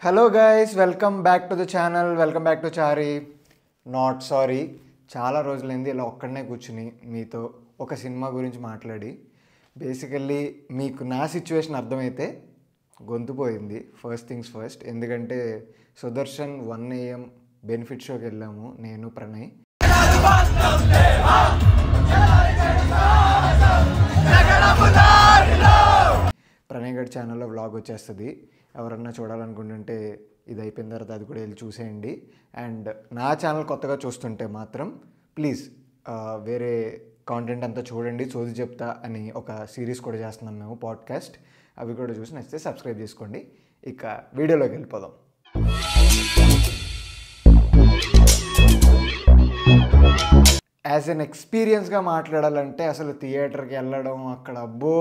Hello guys, welcome back to the channel. Welcome back to Chari not sorry. చాలా రోజులైంది ఇలా ఒక్కడనే కూర్చుని మీతో ఒక సినిమా గురించి మాట్లాడి. బేసికల్లీ మీకు నా సిచ్యువేషన్ అర్థమైతే గొంతు పోయింది. ఫస్ట్ థింగ్స్ ఫస్ట్, ఎందుకంటే సుదర్శన్ 1 AM బెనిఫిట్ షోకి వెళ్ళాము నేను ప్రణయ్. ప్రణయ్ గడ్ ఛానల్లో వ్లాగ్ వచ్చేస్తుంది. ఎవరన్నా చూడాలనుకుంటుంటే ఇది అయిపోయిన తర్వాత అది కూడా వెళ్ళి చూసేయండి. అండ్ నా ఛానల్ కొత్తగా చూస్తుంటే మాత్రం ప్లీజ్ వేరే కాంటెంట్ అంతా చూడండి. చోది చెప్తా అని ఒక సిరీస్ కూడా చేస్తున్నాం మేము, పాడ్కాస్ట్. అవి కూడా చూసి నచ్చితే సబ్స్క్రైబ్ చేసుకోండి. ఇక వీడియోలోకి వెళ్ళిపోదాం. యాజ్ అన్ ఎక్స్పీరియన్స్గా మాట్లాడాలంటే అసలు థియేటర్కి వెళ్ళడం, అక్కడ అబ్బో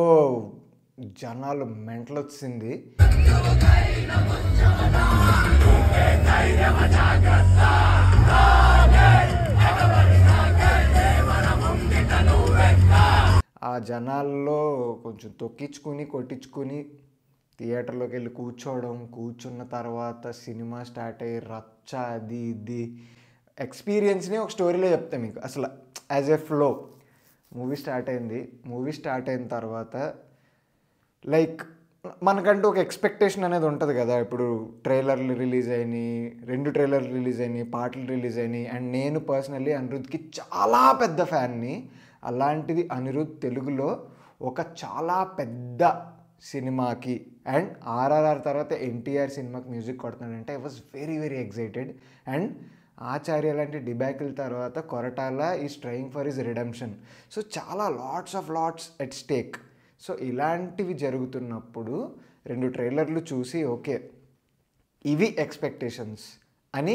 జనాలు మెంటలు వచ్చింది. ఆ జనాల్లో కొంచెం తొక్కించుకుని కొట్టించుకుని థియేటర్లోకి వెళ్ళి కూర్చున్న తర్వాత సినిమా స్టార్ట్ అయ్యి రచ్చ అది ఇది ఎక్స్పీరియన్స్ని ఒక స్టోరీలో చెప్తాను మీకు. అసలు as a flow movie start అయింది. మూవీ స్టార్ట్ అయిన తర్వాత లైక్ మనకంటూ ఒక ఎక్స్పెక్టేషన్ అనేది ఉంటుంది కదా. ఇప్పుడు ట్రైలర్లు రిలీజ్ అయినాయి, 2 ట్రైలర్లు రిలీజ్ అయినాయి, పాటలు రిలీజ్ అయినాయి. అండ్ నేను పర్సనల్లీ అనిరుద్ధ్కి చాలా పెద్ద ఫ్యాన్ని. అలాంటిది అనిరుద్ధ్ తెలుగులో ఒక చాలా పెద్ద సినిమాకి అండ్ RRR తర్వాత NTR సినిమాకి మ్యూజిక్ కొడుతున్నాడంటే I was very very excited. And Acharya లాంటి డిబ్యాకిల్ తర్వాత Koratala is trying for his redemption. So చాలా లాట్స్ ఎట్ స్టేక్. సో ఇలాంటివి జరుగుతున్నప్పుడు 2 ట్రైలర్లు చూసి ఓకే ఇవి ఎక్స్పెక్టేషన్స్ అని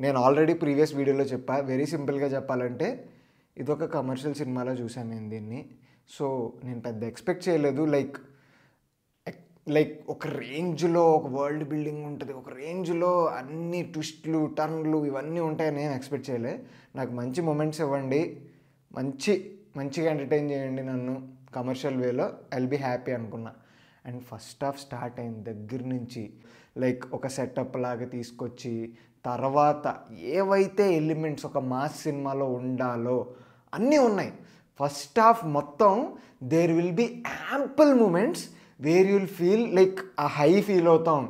నేను ఆల్రెడీ ప్రీవియస్ వీడియోలో చెప్పా. వెరీ సింపుల్గా చెప్పాలంటే ఇదొక కమర్షియల్ సినిమాలో చూశాను నేను దీన్ని. సో నేను పెద్ద ఎక్స్పెక్ట్ చేయలేదు. లైక్ ఒక రేంజ్లో ఒక వరల్డ్ బిల్డింగ్ ఉంటుంది, ఒక రేంజ్లో అన్ని ట్విస్ట్లు టర్న్లు ఇవన్నీ ఉంటాయని నేను ఎక్స్పెక్ట్ చేయలే. నాకు మంచి మూమెంట్స్ ఇవ్వండి, మంచిగా ఎంటర్టైన్ చేయండి నన్ను కమర్షియల్ వేలో, ఐల్ బీ హ్యాపీ అనుకున్నా. అండ్ ఫస్ట్ హాఫ్ స్టార్ట్ అయిన దగ్గర నుంచి లైక్ ఒక సెటప్ లాగా తీసుకొచ్చి తర్వాత ఏవైతే ఎలిమెంట్స్ ఒక మాస్ సినిమాలో ఉండాలో అన్నీ ఉన్నాయి. ఫస్ట్ హాఫ్ మొత్తం there will be ample moments where you'll feel like ఆ హై ఫీల్ అవుతాం.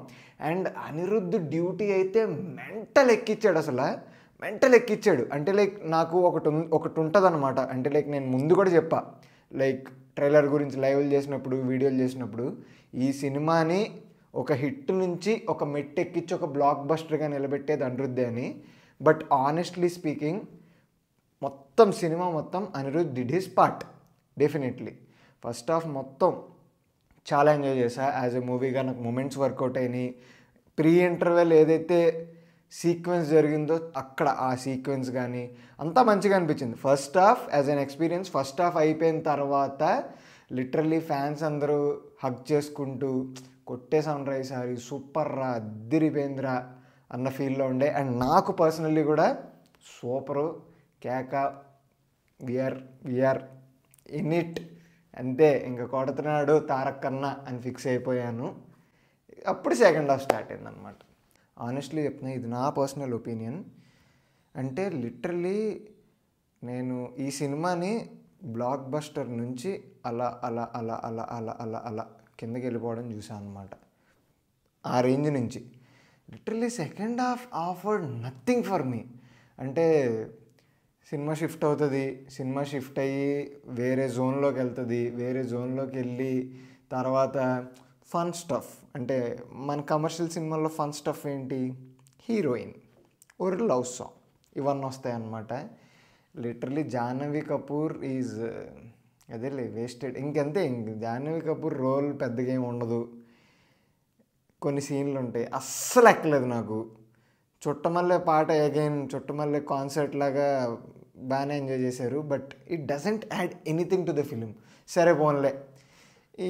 అండ్ అనిరుద్ధ్ డ్యూటీ అయితే మెంటల్ ఎక్కిచ్చాడు. అంటే లైక్ నాకు ఒకటి ఉంటుంది అనమాట. అంటే లైక్ నేను ముందు కూడా చెప్పా, లైక్ ట్రైలర్ గురించి లైవ్లు చేసినప్పుడు వీడియోలు చేసినప్పుడు ఈ సినిమాని ఒక హిట్ నుంచి ఒక మెట్టు ఎక్కించి ఒక బ్లాక్ బస్టర్గా నిలబెట్టేది అనిరుద్ధే అని. బట్ ఆనెస్ట్లీ స్పీకింగ్ సినిమా మొత్తం Anirudh did his part definitely. First half మొత్తం చాలా ఎంజాయ్ చేశా. యాజ్ ఎ మూవీగా నాకు మూమెంట్స్ వర్కౌట్ అయినాయి. ప్రీ ఇంటర్వెల్ ఏదైతే సీక్వెన్స్ జరిగిందో అక్కడ ఆ సీక్వెన్స్ కానీ అంతా మంచిగా అనిపించింది. First half as an experience. First half అయిపోయిన తర్వాత లిటరల్లీ ఫ్యాన్స్ అందరూ హగ్ చేసుకుంటూ కొట్టేసాం రా ఈసారి, సూపర్ రా, అద్దిరిపోయిందిరా అన్న ఫీల్లో ఉండే. అండ్ నాకు పర్సనల్లీ కూడా సూపరు, కేక, విఆర్ ఇన్ ఇట్, అంతే ఇంకా కొడుతున్నాడు తారక్ కన్నా అని ఫిక్స్ అయిపోయాను. అప్పుడు సెకండ్ హాఫ్ స్టార్ట్ అయిందనమాట. ఆనెస్ట్లీ చెప్తున్నా, ఇది నా పర్సనల్ ఒపీనియన్. అంటే లిటరల్లీ నేను ఈ సినిమాని బ్లాక్ బస్టర్ నుంచి అలా అలా అలా అలా అలా అలా అలా కిందకి వెళ్ళిపోవడం చూసాను అనమాట. ఆ రేంజ్ నుంచి literally second half offered nothing for me. అంటే సినిమా షిఫ్ట్ అవుతుంది, సినిమా షిఫ్ట్ అయ్యి వేరే జోన్లోకి వెళ్తుంది, వేరే జోన్లోకి వెళ్ళి తర్వాత ఫన్ స్టఫ్. అంటే మన కమర్షియల్ సినిమాల్లో ఫన్ స్టఫ్ ఏంటి, హీరోయిన్ ఒక లవ్ సాంగ్, ఇవన్నీ వస్తాయన్నమాట. లిటరలీ జాహ్నవి కపూర్ ఈజ్ అదేలే వేస్టెడ్. ఇంకంతే, జాహ్నవి కపూర్ రోల్ పెద్దగా ఏమి ఉండదు. కొన్ని సీన్లు ఉంటాయి అస్సలు ఎక్కలేదు నాకు. చుట్టమల్లే పాట అగైన్ చుట్టమల్లే కాన్సర్ట్ లాగా బాగానే ఎంజాయ్ చేశారు. But it doesn't add anything to the film. సరే పోన్లే,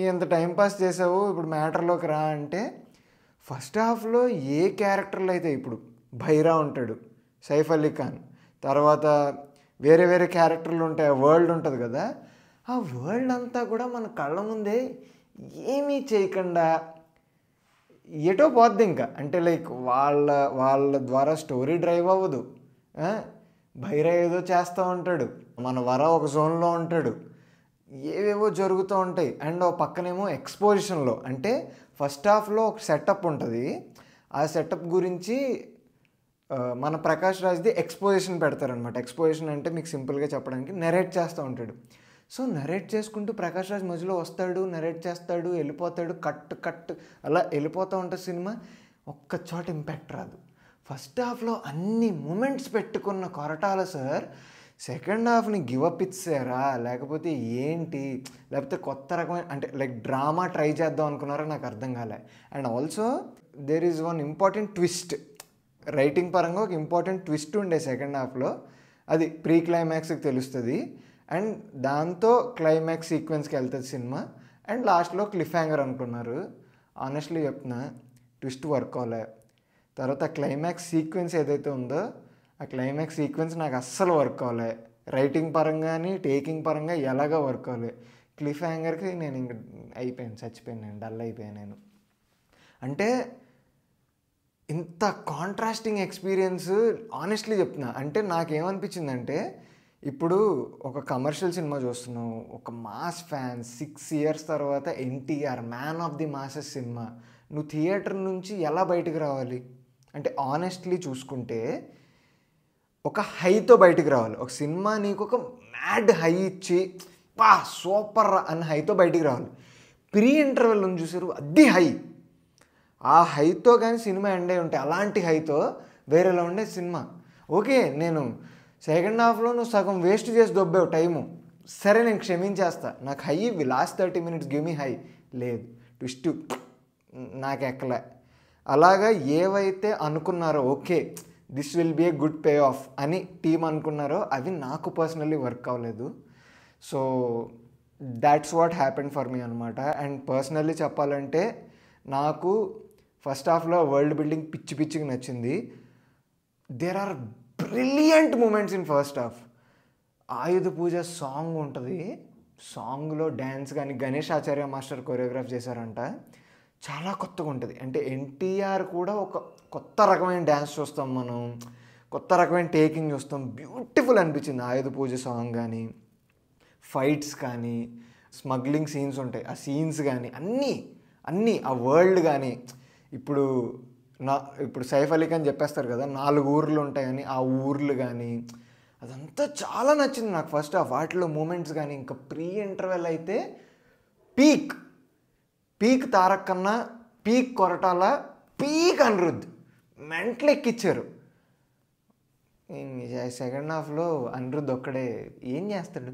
ఎంత టైంపాస్ చేసావు, ఇప్పుడు మ్యాటర్లోకి రా అంటే ఫస్ట్ హాఫ్లో ఏ క్యారెక్టర్లు అయితే ఇప్పుడు భైరా ఉంటాడు, సైఫ్ అలీ ఖాన్, తర్వాత వేరే వేరే క్యారెక్టర్లు ఉంటాయి, ఆ వరల్డ్ ఉంటుంది కదా, ఆ వరల్డ్ అంతా కూడా మన కళ్ళ ముందే ఏమీ చేయకుండా ఎటో పోద్ది ఇంకా. అంటే లైక్ వాళ్ళ వాళ్ళ ద్వారా స్టోరీ డ్రైవ్ అవ్వదు. భైరా ఏదో చేస్తూ ఉంటాడు, మన వర ఒక జోన్లో ఉంటాడు, ఏవేవో జరుగుతూ ఉంటాయి. అండ్ ఒక పక్కనేమో ఎక్స్పోజిషన్లో అంటే ఫస్ట్ హాఫ్లో ఒక సెటప్ ఉంటుంది. ఆ సెటప్ గురించి మన ప్రకాష్ రాజ్ది ఎక్స్పోజిషన్ పెడతారనమాట. ఎక్స్పోజిషన్ అంటే మీకు సింపుల్గా చెప్పడానికి నెరేట్ చేస్తూ ఉంటాడు. సో నరేట్ చేసుకుంటూ ప్రకాష్ రాజ్ మధ్యలో వస్తాడు, నరేట్ చేస్తాడు, వెళ్ళిపోతాడు, కట్ కట్ అలా వెళ్ళిపోతూ ఉంటుంది సినిమా. ఒక్క చోట ఇంపాక్ట్ రాదు. ఫస్ట్ హాఫ్లో అన్ని మూమెంట్స్ పెట్టుకున్న కొరటాల సార్ సెకండ్ హాఫ్ని గివప్ ఇచ్చారా లేకపోతే ఏంటి, లేకపోతే కొత్త రకమైన అంటే లైక్ డ్రామా ట్రై చేద్దాం అనుకున్నారో నాకు అర్థం కాలే. And also there is one important twist, writing పరంగా ఒక ఇంపార్టెంట్ ట్విస్ట్ ఉండే సెకండ్ హాఫ్లో. అది ప్రీ క్లైమాక్స్కి తెలుస్తుంది. అండ్ దాంతో క్లైమాక్స్ సీక్వెన్స్కి వెళ్తుంది సినిమా. అండ్ లాస్ట్లో క్లిఫ్ హ్యాంగర్ అనుకున్నారు. ఆనెస్ట్లీ చెప్తున్నా, ట్విస్ట్ వర్క్ అవ్వలే. తర్వాత క్లైమాక్స్ సీక్వెన్స్ ఏదైతే ఉందో ఆ క్లైమాక్స్ సీక్వెన్స్ నాకు అస్సలు వర్క్ అవ్వలే. రైటింగ్ పరంగా టేకింగ్ పరంగా ఎలాగో వర్క్ అవ్వలే. క్లిఫ్ హ్యాంగర్కి నేను ఇంక అయిపోయాను, చచ్చిపోయాను, నేను డల్ అయిపోయాను నేను. అంటే ఇంత కాంట్రాస్టింగ్ ఎక్స్పీరియన్స్ ఆనెస్ట్లీ చెప్తున్నా. అంటే నాకేమనిపించిందంటే ఇప్పుడు ఒక కమర్షియల్ సినిమా చూస్తున్నాం, ఒక మాస్ ఫ్యాన్ 6 years తర్వాత NTR man of the masses cinema, నువ్వు థియేటర్ నుంచి ఎలా బయటకు రావాలి అంటే ఆనెస్ట్లీ చూసుకుంటే ఒక హైతో బయటకు రావాలి. ఒక సినిమా నీకు ఒక మ్యాడ్ హై ఇచ్చి పా సూపర్ అన్న హైతో బయటికి రావాలి. ప్రీ ఇంటర్వెల్ ఉంది చూసారు, అది హై. ఆ హైతో కానీ సినిమా ఎండ్ అయి ఉంటే అలాంటి హైతో వేరేలా ఉండే సినిమా. ఓకే, నేను సెకండ్ హాఫ్లో నువ్వు సగం వేస్ట్ చేసి దొబ్బావు టైము, సరే నేను క్షమించేస్తా, నాకు హై ఇవి last 30 minutes give me high. లేదు, ట్విస్ట్ నాకు ఎక్కలే. అలాగా ఏవైతే అనుకున్నారో okay this will be a good pay off అని టీం అనుకున్నారో అవి నాకు పర్సనల్లీ వర్క్ అవ్వలేదు. So that's what happened for me అనమాట. అండ్ పర్సనల్లీ చెప్పాలంటే నాకు ఫస్ట్ హాఫ్లో వరల్డ్ బిల్డింగ్ పిచ్చి పిచ్చికి నచ్చింది. There are brilliant moments in first half. Ayudha Puja song ఉంటుంది, సాంగ్లో డ్యాన్స్ కానీ గణేష్ ఆచార్య మాస్టర్ కొరియోగ్రాఫ్ చేశారంట, చాలా కొత్తగా ఉంటుంది. అంటే ఎన్టీఆర్ కూడా ఒక కొత్త రకమైన డ్యాన్స్ చూస్తాం మనం, కొత్త రకమైన టేకింగ్ చూస్తాం. బ్యూటిఫుల్ అనిపించింది ఆయుధ పూజ సాంగ్ కానీ, ఫైట్స్ కానీ, స్మగ్లింగ్ సీన్స్ ఉంటాయి ఆ సీన్స్ కానీ అన్నీ ఆ వరల్డ్ కానీ. ఇప్పుడు సైఫ్ అలీ ఖాన్ చెప్పేస్తారు కదా 4 ఊర్లు ఉంటాయని, ఆ ఊర్లు కానీ అదంతా చాలా నచ్చింది నాకు ఫస్ట్ హాఫ్. వాటిలో మూమెంట్స్ కానీ ఇంకా ప్రీ ఇంటర్వెల్ అయితే పీక్ తారక్ కన్నా, peak Koratala, peak Anirudh mental ఎక్కిచ్చారు. సెకండ్ హాఫ్లో అనిరుద్ధ్ ఒక్కడే ఏం చేస్తాడు,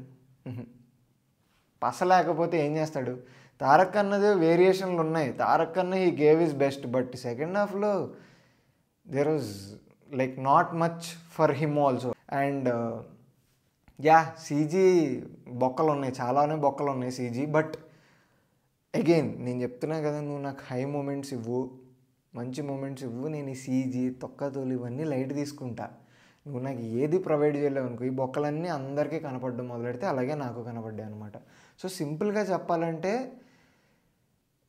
పస లేకపోతే ఏం చేస్తాడు. తారక్ అన్నది వేరియేషన్లు ఉన్నాయి, తారక్ అన్న he gave his best. But second హాఫ్లో there was like not much for him also. And CG బొక్కలు ఉన్నాయి, చాలానే బొక్కలు ఉన్నాయి సీజీ. బట్ అగైన్ నేను చెప్తున్నా కదా, నువ్వు నాకు హై మూమెంట్స్ ఇవ్వు, మంచి మూమెంట్స్ ఇవ్వు, నేను ఈ సీజీ తొక్కతోలు ఇవన్నీ లైట్ తీసుకుంటా. నువ్వు నాకు ఏది ప్రొవైడ్ చేయలేవు అనుకో, ఈ బొక్కలన్నీ అందరికీ కనపడడం మొదలెడితే అలాగే నాకు కనపడ్డాయి అనమాట. సో సింపుల్గా చెప్పాలంటే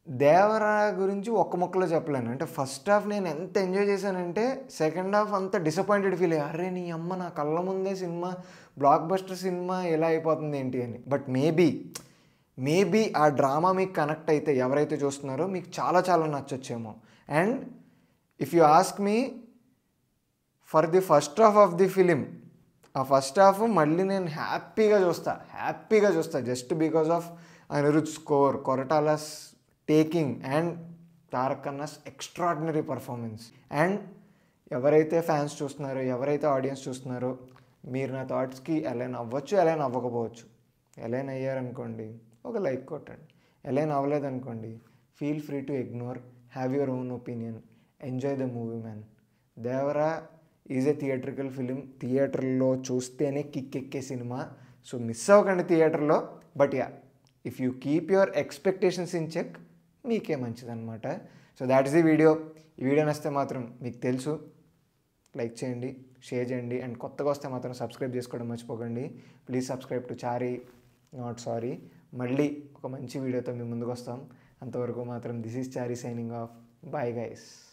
దేవరా గురించి ఒక్క ముక్కలో చెప్పలేను. అంటే ఫస్ట్ హాఫ్ నేను ఎంత ఎంజాయ్ చేశానంటే సెకండ్ హాఫ్ అంత డిసప్పాయింటెడ్ ఫీల్ అయ్యా. అరే నీ అమ్మ, నా కళ్ళ ముందే సినిమా బ్లాక్ బస్టర్ సినిమా ఎలా అయిపోతుంది ఏంటి అని. బట్ మేబీ ఆ డ్రామా మీకు కనెక్ట్ అయితే, ఎవరైతే చూస్తున్నారో మీకు చాలా చాలా నచ్చొచ్చేమో. And if you ask me for the first half of the film, ఆ ఫస్ట్ హాఫ్ మళ్ళీ నేను హ్యాపీగా చూస్తా just because of Anirudh score, Koratala's taking and Tarak Kanna's extraordinary performance. And ఎవరైతే ఫ్యాన్స్ చూస్తున్నారో, ఎవరైతే ఆడియన్స్ చూస్తున్నారో, మీరు నా థాట్స్కి అలైన్ అవ్వచ్చు, అలైన్ అవ్వకపోవచ్చు. అలైన్ అయ్యారనుకోండి ఒక లైక్ కొట్టండి, అలైన్ అవ్వలేదనుకోండి feel free to ignore, have your own opinion, enjoy the movie man. Devara is a theatrical film, థియేటర్లో చూస్తేనే కిక్ ఎక్కే సినిమా. సో మిస్ అవ్వకండి థియేటర్లో. But if you keep your expectations in check, మీకే మంచిదన్నమాట. So that is the video. ఈ video నచ్చితే మాత్రం మీకు తెలుసు, లైక్ చేయండి, షేర్ చేయండి. అండ్ కొత్తగా వస్తే మాత్రం సబ్స్క్రైబ్ చేసుకోవడం మర్చిపోకండి. Please subscribe to Chari not sorry. మళ్ళీ ఒక మంచి వీడియోతో మీ ముందుకు వస్తాం. అంతవరకు మాత్రం this is Chari signing off. Bye guys.